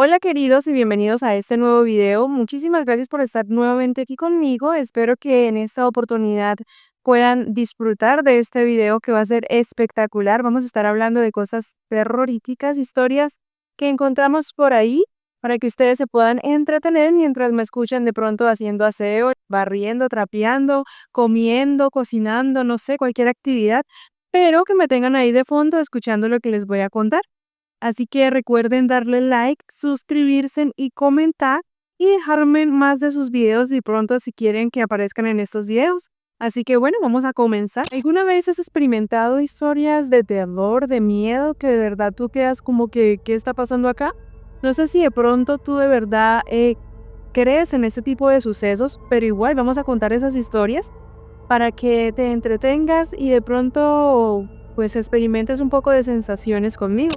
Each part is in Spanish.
Hola queridos y bienvenidos a este nuevo video. Muchísimas gracias por estar nuevamente aquí conmigo. Espero que en esta oportunidad puedan disfrutar de este video que va a ser espectacular. Vamos a estar hablando de cosas terroríficas, historias que encontramos por ahí para que ustedes se puedan entretener mientras me escuchan de pronto haciendo aseo, barriendo, trapeando, comiendo, cocinando, no sé, cualquier actividad, pero que me tengan ahí de fondo escuchando lo que les voy a contar. Así que recuerden darle like, suscribirse y comentar y dejarme más de sus videos de pronto si quieren que aparezcan en estos videos. Así que bueno, vamos a comenzar. ¿Alguna vez has experimentado historias de terror, de miedo, que de verdad tú quedas como que, ¿qué está pasando acá? No sé si de pronto tú de verdad crees en este tipo de sucesos, pero igual vamos a contar esas historias para que te entretengas y de pronto pues experimentes un poco de sensaciones conmigo.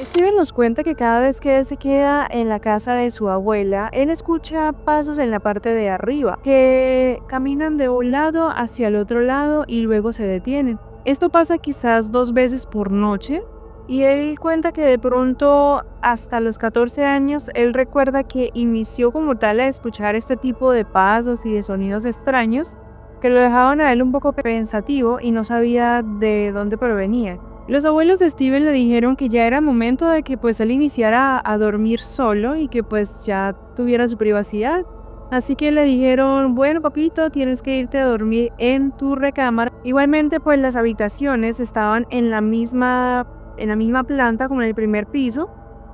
Steven nos cuenta que cada vez que él se queda en la casa de su abuela, él escucha pasos en la parte de arriba, que caminan de un lado hacia el otro lado y luego se detienen. Esto pasa quizás 2 veces por noche, y él cuenta que de pronto hasta los 14 años, él recuerda que inició como tal a escuchar este tipo de pasos y de sonidos extraños, que lo dejaban a él un poco pensativo y no sabía de dónde provenían. Los abuelos de Steven le dijeron que ya era momento de que pues él iniciara a dormir solo y que pues ya tuviera su privacidad. Así que le dijeron, bueno papito, tienes que irte a dormir en tu recámara. Igualmente pues las habitaciones estaban en la misma planta como en el primer piso.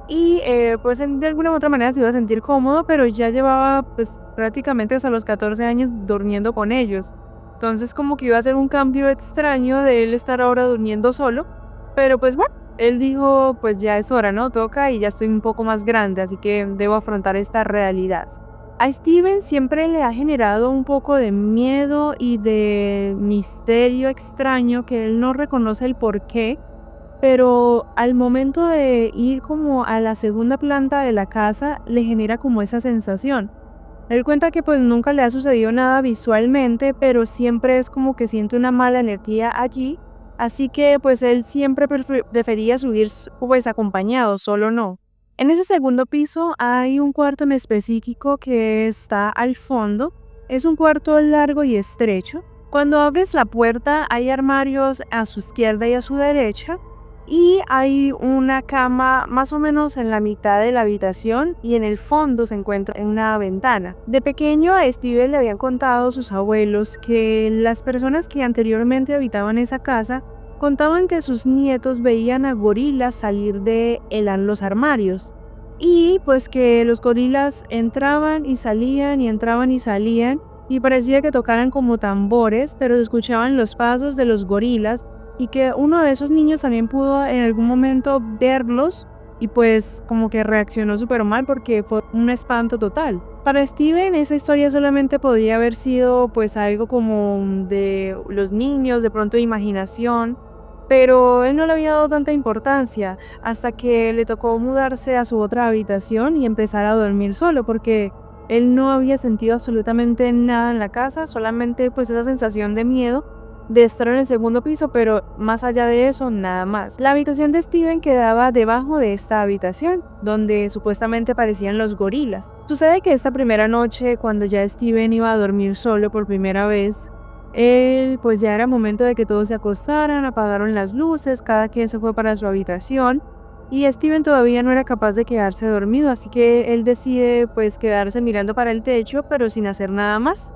Y pues de alguna u otra manera se iba a sentir cómodo, pero ya llevaba pues prácticamente hasta los 14 años durmiendo con ellos. Entonces como que iba a ser un cambio extraño de él estar ahora durmiendo solo. Pero pues bueno, él dijo, pues ya es hora, ¿no? Toca y ya estoy un poco más grande, así que debo afrontar esta realidad. A Steven siempre le ha generado un poco de miedo y de misterio extraño que él no reconoce el por qué, pero al momento de ir como a la segunda planta de la casa le genera como esa sensación. Él cuenta que pues nunca le ha sucedido nada visualmente, pero siempre es como que siente una mala energía allí, así que pues él siempre prefería subir pues acompañado, solo no. En ese segundo piso hay un cuarto en específico que está al fondo, es un cuarto largo y estrecho. Cuando abres la puerta hay armarios a su izquierda y a su derecha, y hay una cama más o menos en la mitad de la habitación y en el fondo se encuentra una ventana. De pequeño a Steven le habían contado sus abuelos que las personas que anteriormente habitaban esa casa contaban que sus nietos veían a gorilas salir de los armarios, y pues que los gorilas entraban y salían y entraban y salían y parecía que tocaran como tambores, pero se escuchaban los pasos de los gorilas, y que uno de esos niños también pudo en algún momento verlos y pues como que reaccionó súper mal porque fue un espanto total. Para Steven esa historia solamente podía haber sido pues algo como de los niños, de pronto de imaginación, pero él no le había dado tanta importancia hasta que le tocó mudarse a su otra habitación y empezar a dormir solo, porque él no había sentido absolutamente nada en la casa, solamente pues esa sensación de miedo de estar en el segundo piso, pero más allá de eso, nada más. La habitación de Steven quedaba debajo de esta habitación, donde supuestamente aparecían los gorilas. Sucede que esta primera noche, cuando ya Steven iba a dormir solo por primera vez, pues ya era momento de que todos se acostaran, apagaron las luces, cada quien se fue para su habitación, y Steven todavía no era capaz de quedarse dormido, así que él decide pues quedarse mirando para el techo, pero sin hacer nada más.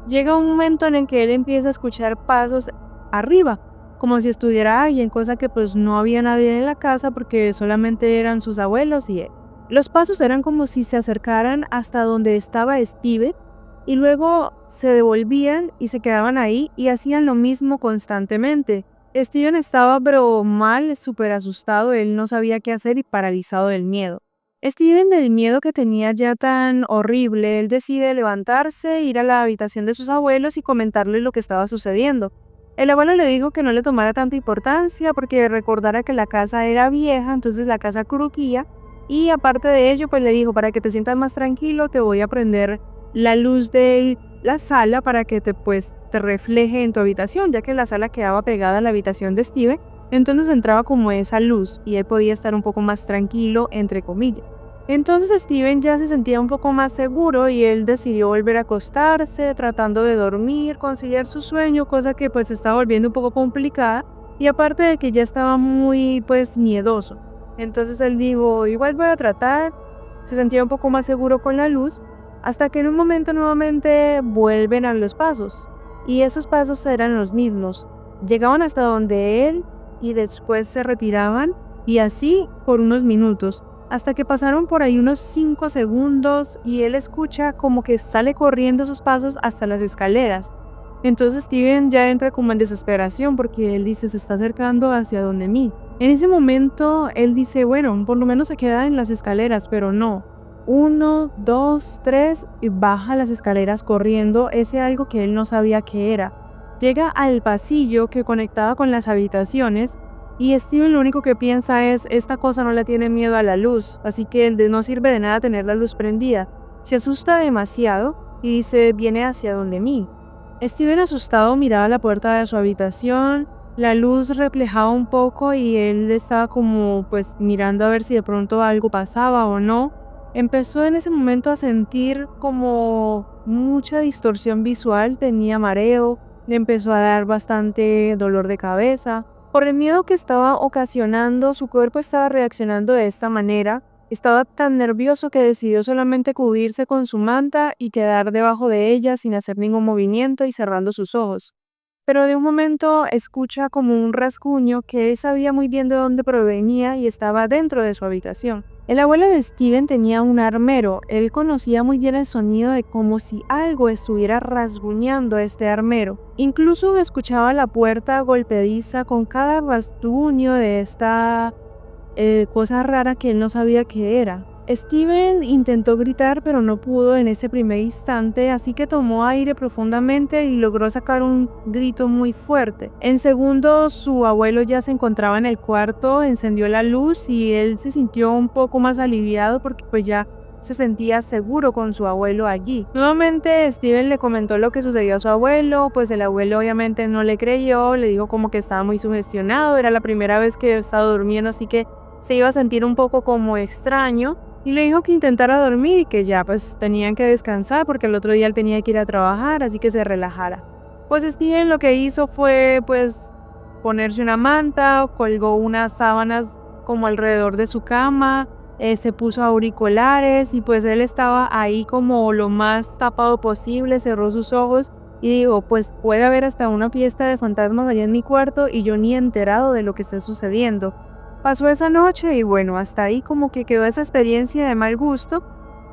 Llega un momento en el que él empieza a escuchar pasos arriba, como si estuviera alguien, cosa que pues no había nadie en la casa porque solamente eran sus abuelos y él. Los pasos eran como si se acercaran hasta donde estaba Steven y luego se devolvían y se quedaban ahí y hacían lo mismo constantemente. Steven estaba pero mal, súper asustado, él no sabía qué hacer y paralizado del miedo. Steven, del miedo que tenía ya tan horrible, él decide levantarse, ir a la habitación de sus abuelos y comentarle lo que estaba sucediendo. El abuelo le dijo que no le tomara tanta importancia porque recordara que la casa era vieja, entonces la casa crujía, y aparte de ello pues le dijo, para que te sientas más tranquilo te voy a prender la luz de la sala para que te refleje en tu habitación, ya que la sala quedaba pegada a la habitación de Steven, Entonces entraba como esa luz y él podía estar un poco más tranquilo, entre comillas. Entonces Steven ya se sentía un poco más seguro y él decidió volver a acostarse, tratando de dormir, conciliar su sueño, cosa que pues se estaba volviendo un poco complicada y aparte de que ya estaba muy pues miedoso. Entonces él dijo, igual voy a tratar, se sentía un poco más seguro con la luz, hasta que en un momento nuevamente vuelven a los pasos y esos pasos eran los mismos. Llegaban hasta donde él y después se retiraban y así por unos minutos, hasta que pasaron por ahí unos 5 segundos y él escucha como que sale corriendo esos pasos hasta las escaleras. Entonces Steven ya entra como en desesperación porque él dice se está acercando hacia donde mí. En ese momento él dice bueno, por lo menos se queda en las escaleras, pero no. 1, 2, 3 y baja las escaleras corriendo, ese algo que él no sabía qué era. Llega al pasillo que conectaba con las habitaciones y Steven lo único que piensa es, esta cosa no le tiene miedo a la luz, así que no sirve de nada tener la luz prendida. Se asusta demasiado y dice, viene hacia donde mí. Steven asustado miraba la puerta de su habitación, la luz reflejaba un poco y él estaba como pues mirando a ver si de pronto algo pasaba o no. Empezó en ese momento a sentir como mucha distorsión visual, tenía mareo, le empezó a dar bastante dolor de cabeza. Por el miedo que estaba ocasionando, su cuerpo estaba reaccionando de esta manera. Estaba tan nervioso que decidió solamente cubrirse con su manta y quedar debajo de ella sin hacer ningún movimiento y cerrando sus ojos. Pero de un momento escucha como un rasguño que él sabía muy bien de dónde provenía y estaba dentro de su habitación. El abuelo de Steven tenía un armero, él conocía muy bien el sonido de como si algo estuviera rasguñando este armero. Incluso escuchaba la puerta golpediza con cada rasguño de esta cosa rara que él no sabía qué era. Steven intentó gritar pero no pudo en ese primer instante, así que tomó aire profundamente y logró sacar un grito muy fuerte. En segundos su abuelo ya se encontraba en el cuarto, encendió la luz y él se sintió un poco más aliviado porque pues ya se sentía seguro con su abuelo allí. Nuevamente Steven le comentó lo que sucedió a su abuelo, pues el abuelo obviamente no le creyó, le dijo como que estaba muy sugestionado, era la primera vez que estaba durmiendo, así que se iba a sentir un poco como extraño y le dijo que intentara dormir y que ya pues tenían que descansar porque el otro día él tenía que ir a trabajar, así que se relajara. Pues Steven lo que hizo fue pues ponerse una manta, colgó unas sábanas como alrededor de su cama, se puso auriculares y pues él estaba ahí como lo más tapado posible, cerró sus ojos y dijo pues puede haber hasta una fiesta de fantasmas allá en mi cuarto y yo ni he enterado de lo que está sucediendo. Pasó esa noche y bueno, hasta ahí como que quedó esa experiencia de mal gusto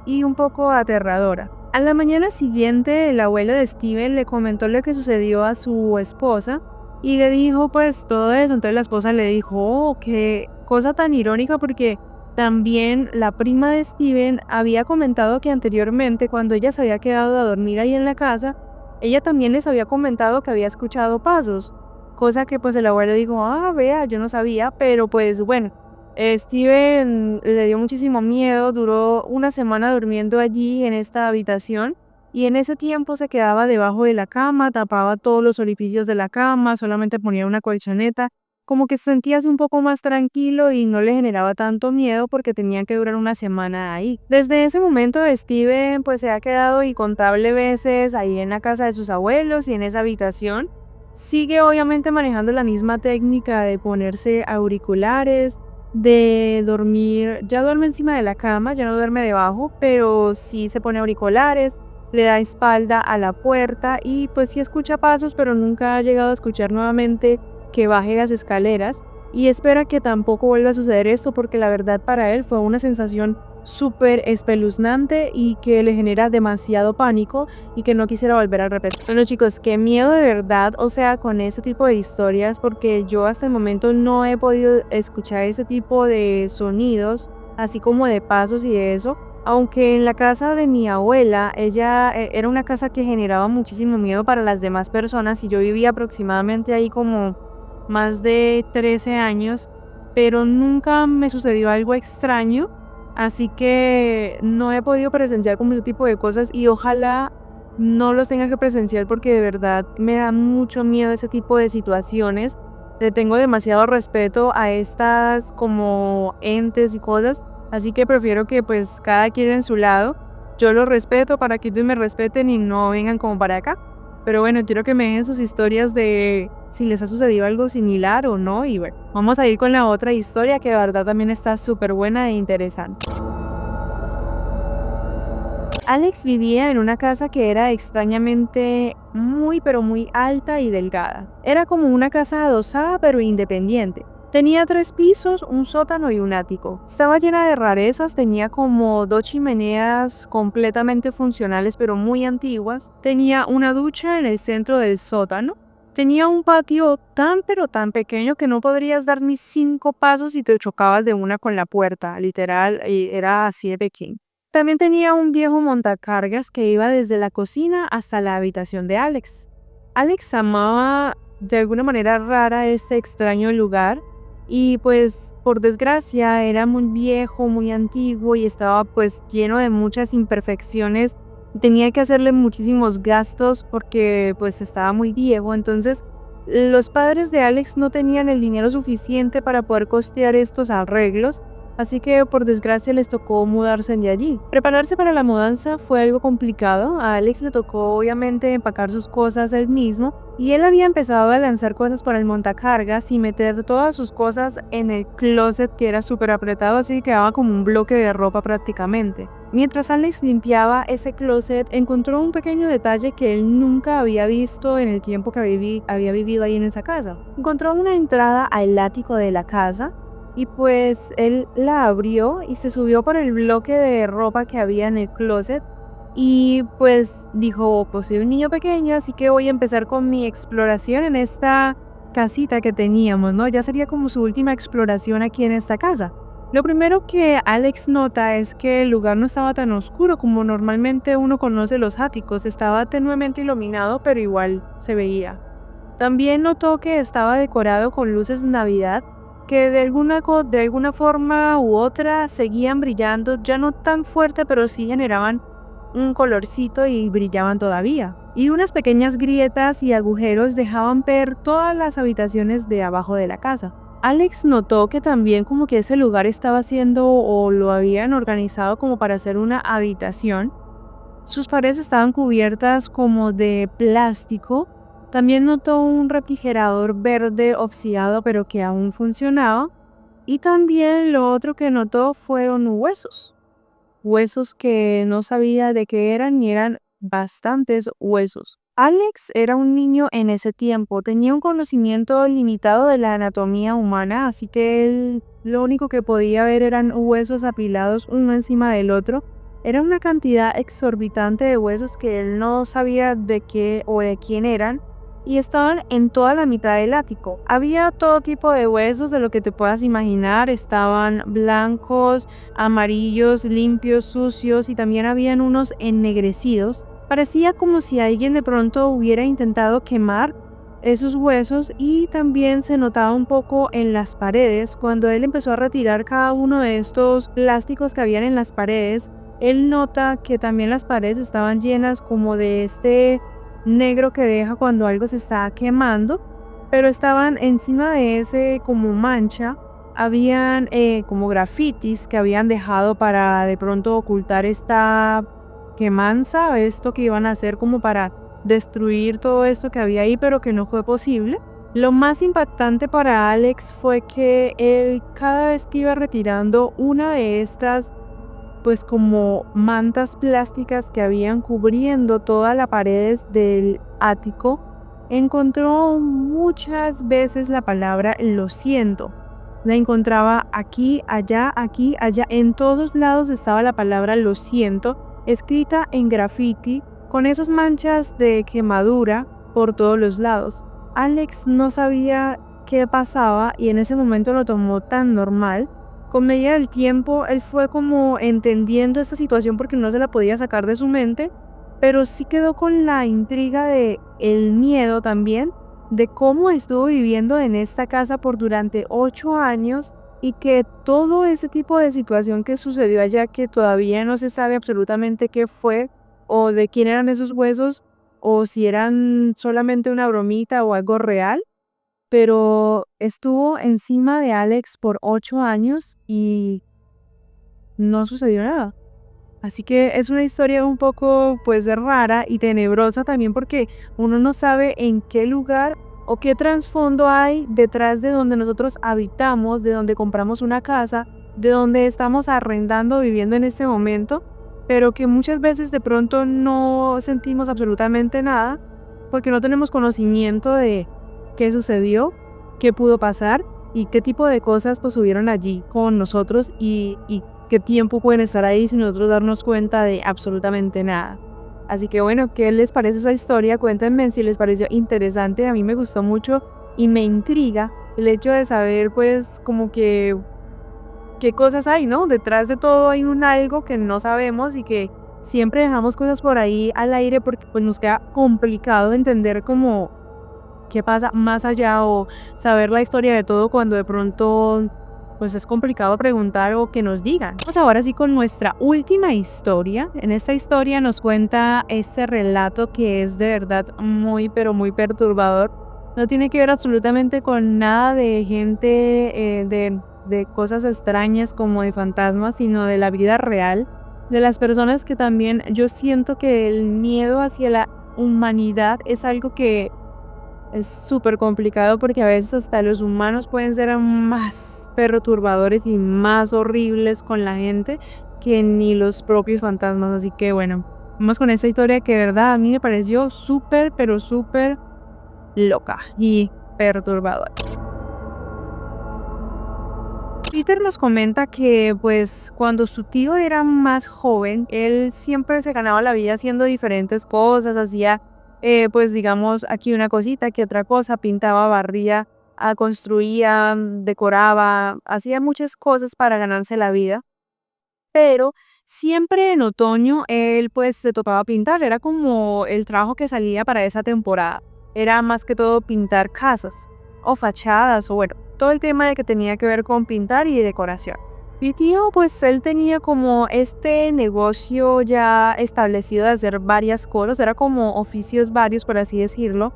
y un poco aterradora. A la mañana siguiente, el abuelo de Steven le comentó lo que sucedió a su esposa y le dijo pues todo eso. Entonces la esposa le dijo, oh, qué cosa tan irónica porque también la prima de Steven había comentado que anteriormente cuando ella se había quedado a dormir ahí en la casa, ella también les había comentado que había escuchado pasos. Cosa que pues el abuelo dijo, ah, vea, yo no sabía, pero pues bueno, Steven le dio muchísimo miedo, duró una semana durmiendo allí en esta habitación y en ese tiempo se quedaba debajo de la cama, tapaba todos los orificios de la cama, solamente ponía una colchoneta, como que se sentía así un poco más tranquilo y no le generaba tanto miedo porque tenían que durar una semana ahí. Desde ese momento Steven pues se ha quedado incontables veces ahí en la casa de sus abuelos y en esa habitación. Sigue obviamente manejando la misma técnica de ponerse auriculares, de dormir, ya duerme encima de la cama, ya no duerme debajo, pero sí se pone auriculares, le da espalda a la puerta y pues sí escucha pasos, pero nunca ha llegado a escuchar nuevamente que baje las escaleras y espera que tampoco vuelva a suceder esto porque la verdad para él fue una sensación súper espeluznante y que le genera demasiado pánico y que no quisiera volver a repetir. Bueno chicos, qué miedo de verdad, o sea, con este tipo de historias porque yo hasta el momento no he podido escuchar ese tipo de sonidos, así como de pasos y de eso. Aunque en la casa de mi abuela, ella era una casa que generaba muchísimo miedo para las demás personas y yo vivía aproximadamente ahí como más de 13 años, pero nunca me sucedió algo extraño. Así que no he podido presenciar como ese tipo de cosas y ojalá no los tenga que presenciar porque de verdad me da mucho miedo ese tipo de situaciones. Le tengo demasiado respeto a estas como entes y cosas, así que prefiero que pues cada quien en su lado. Yo los respeto para que ellos me respeten y no vengan como para acá. Pero bueno, quiero que me den sus historias de si les ha sucedido algo similar o no. Y bueno, vamos a ir con la otra historia que de verdad también está súper buena e interesante. Alex vivía en una casa que era extrañamente muy pero muy alta y delgada. Era como una casa adosada pero independiente. Tenía 3 pisos, un sótano y un ático. Estaba llena de rarezas, tenía como 2 chimeneas completamente funcionales pero muy antiguas. Tenía una ducha en el centro del sótano. Tenía un patio tan pero tan pequeño que no podrías dar ni 5 pasos y te chocabas de una con la puerta, literal, y era así de pequeño. También tenía un viejo montacargas que iba desde la cocina hasta la habitación de Alex. Alex amaba de alguna manera rara este extraño lugar y pues por desgracia era muy viejo, muy antiguo y estaba pues lleno de muchas imperfecciones. Tenía que hacerle muchísimos gastos porque pues estaba muy viejo, entonces los padres de Alex no tenían el dinero suficiente para poder costear estos arreglos. Así que por desgracia les tocó mudarse de allí. Prepararse para la mudanza fue algo complicado. A Alex le tocó obviamente empacar sus cosas él mismo y él había empezado a lanzar cosas para el montacargas y meter todas sus cosas en el closet que era súper apretado, así que quedaba como un bloque de ropa prácticamente. Mientras Alex limpiaba ese closet, encontró un pequeño detalle que él nunca había visto en el tiempo que había vivido ahí en esa casa. Encontró una entrada al ático de la casa y pues él la abrió y se subió por el bloque de ropa que había en el closet y pues dijo, pues soy un niño pequeño, así que voy a empezar con mi exploración en esta casita que teníamos, ¿no? Ya sería como su última exploración aquí en esta casa. Lo primero que Alex nota es que el lugar no estaba tan oscuro como normalmente uno conoce los áticos, estaba tenuemente iluminado, pero igual se veía. También notó que estaba decorado con luces de Navidad que de alguna forma u otra seguían brillando, ya no tan fuerte, pero sí generaban un colorcito y brillaban todavía. Y unas pequeñas grietas y agujeros dejaban ver todas las habitaciones de abajo de la casa. Alex notó que también como que ese lugar estaba siendo o lo habían organizado como para hacer una habitación. Sus paredes estaban cubiertas como de plástico. También notó un refrigerador verde oxidado pero que aún funcionaba. Y también lo otro que notó fueron huesos. Huesos que no sabía de qué eran y eran bastantes huesos. Alex era un niño en ese tiempo, tenía un conocimiento limitado de la anatomía humana, así que él lo único que podía ver eran huesos apilados uno encima del otro. Era una cantidad exorbitante de huesos que él no sabía de qué o de quién eran y estaban en toda la mitad del ático. Había todo tipo de huesos de lo que te puedas imaginar, estaban blancos, amarillos, limpios, sucios y también habían unos ennegrecidos. Parecía como si alguien de pronto hubiera intentado quemar esos huesos y también se notaba un poco en las paredes. Cuando él empezó a retirar cada uno de estos plásticos que habían en las paredes, él nota que también las paredes estaban llenas como de este negro que deja cuando algo se está quemando, pero estaban encima de ese como mancha, habían como grafitis que habían dejado para de pronto ocultar esta quemanza, esto que iban a hacer como para destruir todo esto que había ahí, pero que no fue posible. Lo más impactante para Alex fue que él cada vez que iba retirando una de estas pues como mantas plásticas que habían cubriendo todas las paredes del ático, encontró muchas veces la palabra lo siento. La encontraba aquí, allá, en todos lados estaba la palabra lo siento, escrita en graffiti, con esas manchas de quemadura por todos los lados. Alex no sabía qué pasaba y en ese momento lo tomó tan normal. Con medida del tiempo, él fue como entendiendo esta situación porque no se la podía sacar de su mente, pero sí quedó con la intriga de el miedo también de cómo estuvo viviendo en esta casa por durante 8 años y que todo ese tipo de situación que sucedió allá, que todavía no se sabe absolutamente qué fue o de quién eran esos huesos o si eran solamente una bromita o algo real, pero estuvo encima de Alex por 8 años y no sucedió nada. Así que es una historia un poco pues rara y tenebrosa también porque uno no sabe en qué lugar o qué trasfondo hay detrás de donde nosotros habitamos, de donde compramos una casa, de donde estamos arrendando, viviendo en este momento, pero que muchas veces de pronto no sentimos absolutamente nada porque no tenemos conocimiento de qué sucedió, qué pudo pasar y qué tipo de cosas pues hubieron allí con nosotros y qué tiempo pueden estar ahí sin nosotros darnos cuenta de absolutamente nada. Así que bueno, ¿qué les parece esa historia? Cuéntenme si les pareció interesante. A mí me gustó mucho y me intriga el hecho de saber pues como que qué cosas hay, ¿no? Detrás de todo hay un algo que no sabemos y que siempre dejamos cosas por ahí al aire porque pues nos queda complicado entender como qué pasa más allá o saber la historia de todo cuando de pronto pues es complicado preguntar o que nos digan. Vamos ahora sí con nuestra última historia. En esta historia nos cuenta este relato que es de verdad muy pero muy perturbador. No tiene que ver absolutamente con nada de gente, de cosas extrañas como de fantasmas, sino de la vida real, de las personas que también yo siento que el miedo hacia la humanidad es algo que es súper complicado porque a veces hasta los humanos pueden ser más perturbadores y más horribles con la gente que ni los propios fantasmas. Así que bueno, vamos con esta historia que de verdad a mí me pareció súper, pero súper loca y perturbadora. Peter nos comenta que pues cuando su tío era más joven, él siempre se ganaba la vida haciendo diferentes cosas, hacía pues digamos aquí una cosita, aquí otra cosa, pintaba, barría, construía, decoraba, hacía muchas cosas para ganarse la vida, pero siempre en otoño él pues se tocaba pintar, era como el trabajo que salía para esa temporada, era más que todo pintar casas o fachadas o bueno, todo el tema de que tenía que ver con pintar y decoración. Mi tío pues él tenía como este negocio ya establecido de hacer varias cosas, era como oficios varios por así decirlo,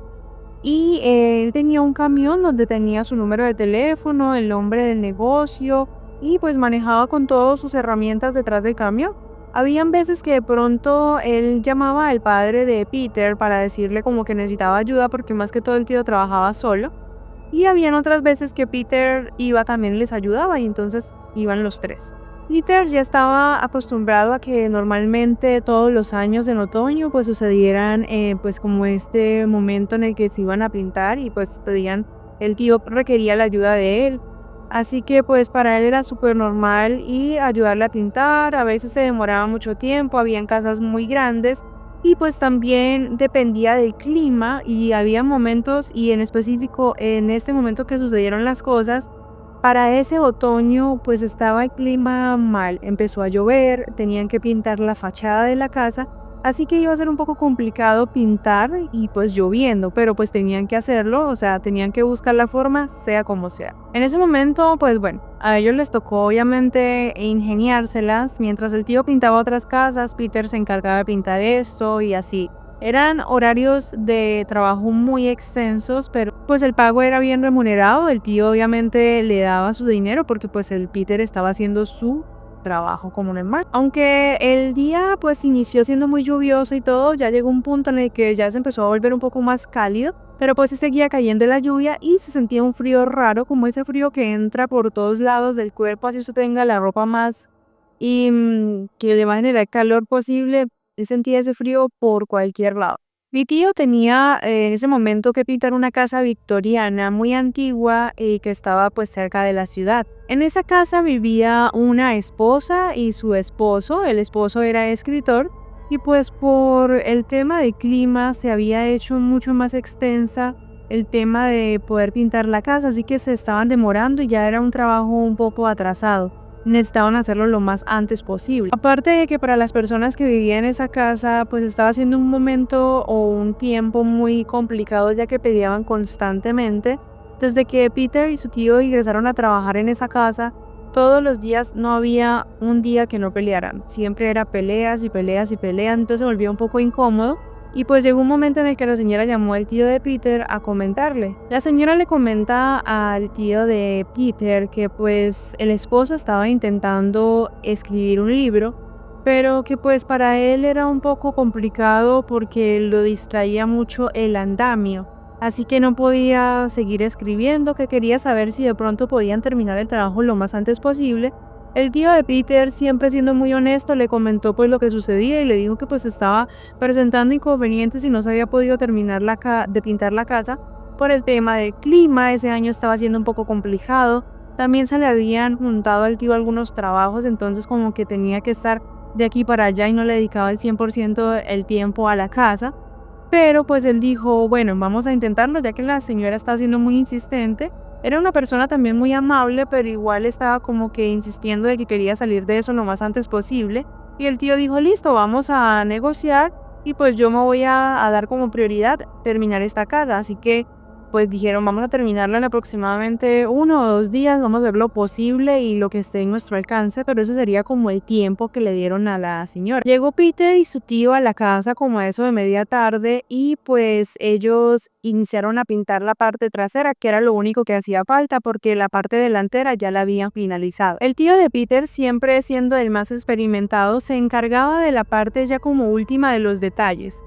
y él tenía un camión donde tenía su número de teléfono, el nombre del negocio y pues manejaba con todas sus herramientas detrás del camión. Habían veces que de pronto él llamaba al padre de Peter para decirle como que necesitaba ayuda porque más que todo el tío trabajaba solo. Y habían otras veces que Peter iba también les ayudaba y entonces iban los tres. Peter ya estaba acostumbrado a que normalmente todos los años en otoño pues sucedieran pues como este momento en el que se iban a pintar y pues pedían, el tío requería la ayuda de él. Así que pues para él era súper normal y ayudarle a pintar, a veces se demoraba mucho tiempo, habían casas muy grandes y pues también dependía del clima y había momentos y en específico en este momento que sucedieron las cosas, para ese otoño pues estaba el clima mal, empezó a llover, tenían que pintar la fachada de la casa, así que iba a ser un poco complicado pintar y pues lloviendo, pero pues tenían que hacerlo, o sea, tenían que buscar la forma sea como sea. En ese momento pues bueno, a ellos les tocó obviamente ingeniárselas, mientras el tío pintaba otras casas, Peter se encargaba de pintar esto y así. Eran horarios de trabajo muy extensos, pero pues el pago era bien remunerado, el tío obviamente le daba su dinero porque pues el Peter estaba haciendo su trabajo como normal. Aunque el día pues inició siendo muy lluvioso y todo, ya llegó un punto en el que ya se empezó a volver un poco más cálido, pero pues se seguía cayendo la lluvia y se sentía un frío raro, como ese frío que entra por todos lados del cuerpo, así usted tenga la ropa más y que le va a generar calor posible, él sentía ese frío por cualquier lado. Mi tío tenía en ese momento que pintar una casa victoriana muy antigua y que estaba pues cerca de la ciudad. En esa casa vivía una esposa y su esposo. El esposo era escritor y pues por el tema de clima se había hecho mucho más extensa el tema de poder pintar la casa, así que se estaban demorando y ya era un trabajo un poco atrasado. Necesitaban hacerlo lo más antes posible. Aparte de que para las personas que vivían en esa casa, pues estaba siendo un momento o un tiempo muy complicado ya que peleaban constantemente. Desde que Peter y su tío ingresaron a trabajar en esa casa, todos los días no había un día que no pelearan. Siempre era peleas y peleas y peleas, entonces se volvió un poco incómodo. Y pues llegó un momento en el que la señora llamó al tío de Peter a comentarle. La señora le comenta al tío de Peter que pues el esposo estaba intentando escribir un libro, pero que pues para él era un poco complicado porque lo distraía mucho el andamio. Así que no podía seguir escribiendo, que quería saber si de pronto podían terminar el trabajo lo más antes posible. El tío de Peter, siempre siendo muy honesto, le comentó pues lo que sucedía y le dijo que pues estaba presentando inconvenientes y no se había podido terminar de pintar la casa por el tema del clima. Ese año estaba siendo un poco complicado. También se le habían juntado al tío algunos trabajos, entonces como que tenía que estar de aquí para allá y no le dedicaba el 100% el tiempo a la casa. Pero pues él dijo, bueno, vamos a intentarlo, ya que la señora estaba siendo muy insistente. Era una persona también muy amable, pero igual estaba como que insistiendo de que quería salir de eso lo más antes posible. Y el tío dijo, listo, vamos a negociar y pues yo me voy a dar como prioridad terminar esta casa. Así que pues dijeron, vamos a terminarla en aproximadamente 1 o 2 días, vamos a ver lo posible y lo que esté en nuestro alcance, pero ese sería como el tiempo que le dieron a la señora. Llegó Peter y su tío a la casa como a eso de media tarde y pues ellos iniciaron a pintar la parte trasera, que era lo único que hacía falta porque la parte delantera ya la habían finalizado. El tío de Peter, siempre siendo el más experimentado, se encargaba de la parte ya como última de los detalles.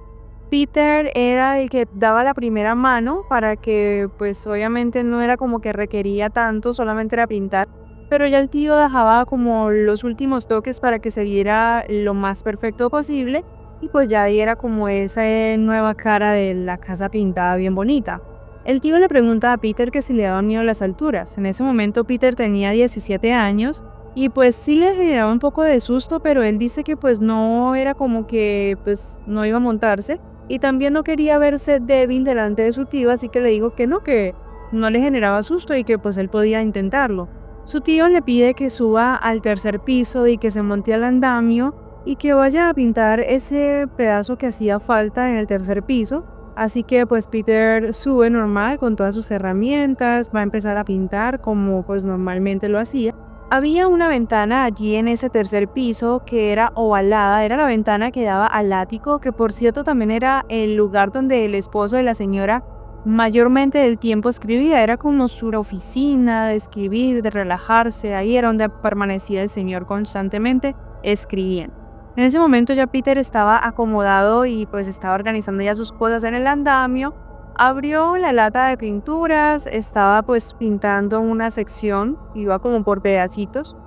Peter era el que daba la primera mano para que pues obviamente no era como que requería tanto, solamente era pintar, pero ya el tío dejaba como los últimos toques para que se viera lo más perfecto posible y pues ya ahí era como esa nueva cara de la casa pintada bien bonita. El tío le pregunta a Peter que si le daban miedo las alturas. En ese momento Peter tenía 17 años y pues sí le generaba un poco de susto, pero él dice que pues no era como que pues no iba a montarse. Y también no quería verse débil delante de su tío, así que le dijo que no le generaba susto y que pues él podía intentarlo. Su tío le pide que suba al tercer piso y que se monte al andamio y que vaya a pintar ese pedazo que hacía falta en el tercer piso. Así que pues Peter sube normal con todas sus herramientas, va a empezar a pintar como pues normalmente lo hacía. Había una ventana allí en ese tercer piso que era ovalada, era la ventana que daba al ático, que por cierto también era el lugar donde el esposo de la señora mayormente del tiempo escribía, era como su oficina de escribir, de relajarse, ahí era donde permanecía el señor constantemente escribiendo. En ese momento ya Peter estaba acomodado y pues estaba organizando ya sus cosas en el andamio. Abrió la lata de pinturas, estaba pues pintando una sección, iba como por pedacitos,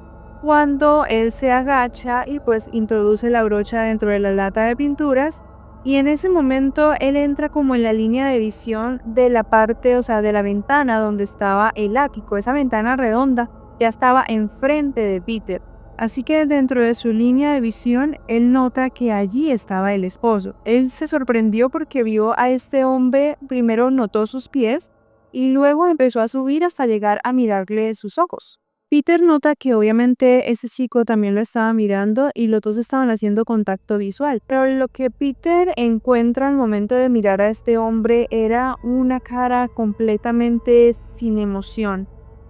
cuando él se agacha y pues introduce la brocha dentro de la lata de pinturas y en ese momento él entra como en la línea de visión de la parte, o sea, de la ventana donde estaba el ático. Esa ventana redonda ya estaba enfrente de Peter. Así que dentro de su línea de visión, él nota que allí estaba el esposo. Él se sorprendió porque vio a este hombre, primero notó sus pies y luego empezó a subir hasta llegar a mirarle sus ojos. Peter nota que obviamente ese chico también lo estaba mirando y los dos estaban haciendo contacto visual. Pero lo que Peter encuentra al momento de mirar a este hombre era una cara completamente sin emoción.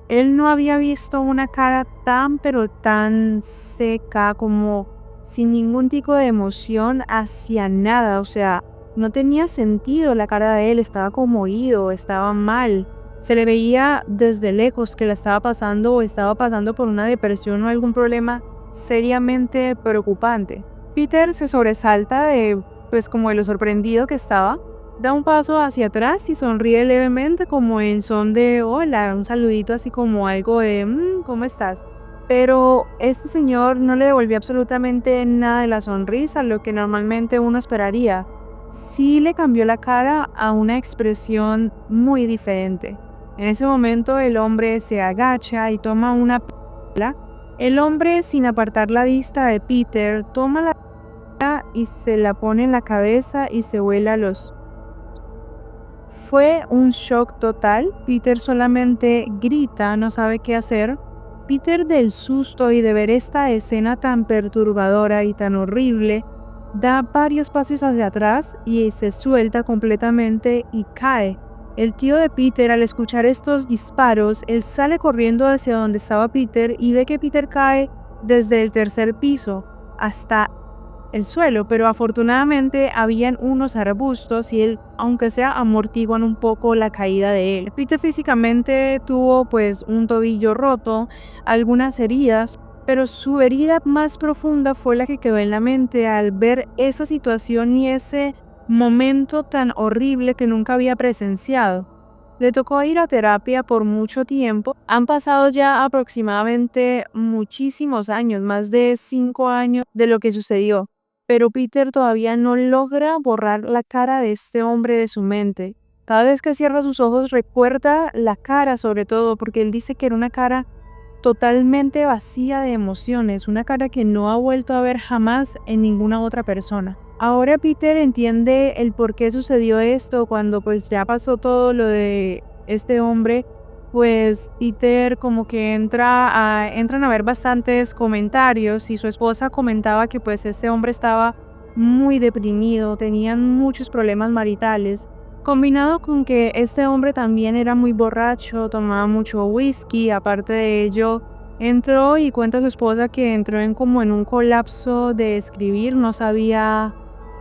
Él no había visto una cara pero tan seca, como sin ningún tipo de emoción hacia nada. O sea, no tenía sentido la cara de él, estaba conmovido, estaba mal. Se le veía desde lejos que la estaba pasando o estaba pasando por una depresión o algún problema seriamente preocupante. Peter se sobresalta pues como de lo sorprendido que estaba. Da un paso hacia atrás y sonríe levemente como en son de hola, un saludito así como algo de ¿cómo estás? Pero este señor no le devolvió absolutamente nada de la sonrisa, lo que normalmente uno esperaría. Sí le cambió la cara a una expresión muy diferente. En ese momento el hombre se agacha y toma una pistola. El hombre, sin apartar la vista de Peter, toma la pistola y se la pone en la cabeza y se vuela los... Fue un shock total. Peter solamente grita, no sabe qué hacer. Peter, del susto y de ver esta escena tan perturbadora y tan horrible, da varios pasos hacia atrás y se suelta completamente y cae. El tío de Peter, al escuchar estos disparos, él sale corriendo hacia donde estaba Peter y ve que Peter cae desde el tercer piso hasta el suelo, pero afortunadamente habían unos arbustos y él, aunque sea, amortiguan un poco la caída de él. Peter físicamente tuvo pues un tobillo roto, algunas heridas, pero su herida más profunda fue la que quedó en la mente al ver esa situación y ese momento tan horrible que nunca había presenciado. Le tocó ir a terapia por mucho tiempo. Han pasado ya aproximadamente muchísimos años, más de 5 años de lo que sucedió. Pero Peter todavía no logra borrar la cara de este hombre de su mente. Cada vez que cierra sus ojos recuerda la cara sobre todo, porque él dice que era una cara totalmente vacía de emociones, una cara que no ha vuelto a ver jamás en ninguna otra persona. Ahora Peter entiende el por qué sucedió esto cuando pues ya pasó todo lo de este hombre. Pues Peter como que entran a ver bastantes comentarios y su esposa comentaba que pues este hombre estaba muy deprimido, tenían muchos problemas maritales, combinado con que este hombre también era muy borracho, tomaba mucho whisky. Aparte de ello, entró y cuenta su esposa que entró en un colapso de escribir, no sabía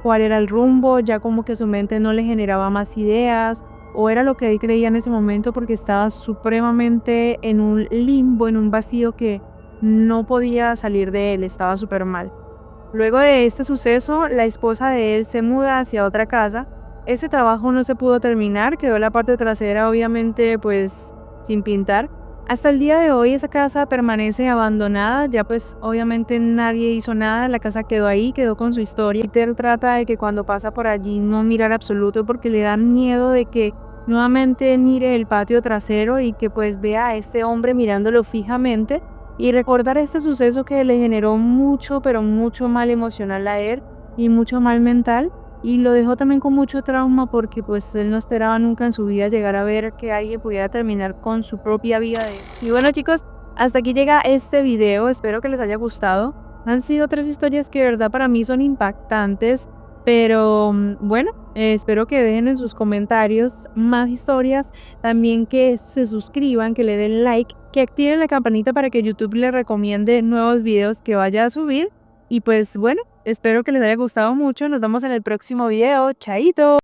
cuál era el rumbo, ya como que su mente no le generaba más ideas, o era lo que él creía en ese momento porque estaba supremamente en un limbo, en un vacío que no podía salir de él, estaba súper mal. Luego de este suceso, la esposa de él se muda hacia otra casa. Ese trabajo no se pudo terminar, quedó la parte trasera obviamente pues sin pintar. Hasta el día de hoy esa casa permanece abandonada, ya pues obviamente nadie hizo nada, la casa quedó ahí, quedó con su historia. Peter trata de que cuando pasa por allí no mirar absoluto porque le da miedo de que nuevamente mire el patio trasero y que pues vea a este hombre mirándolo fijamente y recordar este suceso que le generó mucho, pero mucho mal emocional a él y mucho mal mental. Y lo dejó también con mucho trauma porque pues él no esperaba nunca en su vida llegar a ver que alguien pudiera terminar con su propia vida de él. Y bueno chicos, hasta aquí llega este video, espero que les haya gustado. Han sido 3 historias que de verdad para mí son impactantes, pero bueno, espero que dejen en sus comentarios más historias, también que se suscriban, que le den like, que activen la campanita para que YouTube les recomiende nuevos videos que vaya a subir. Y pues bueno, espero que les haya gustado mucho. Nos vemos en el próximo video. ¡Chaito!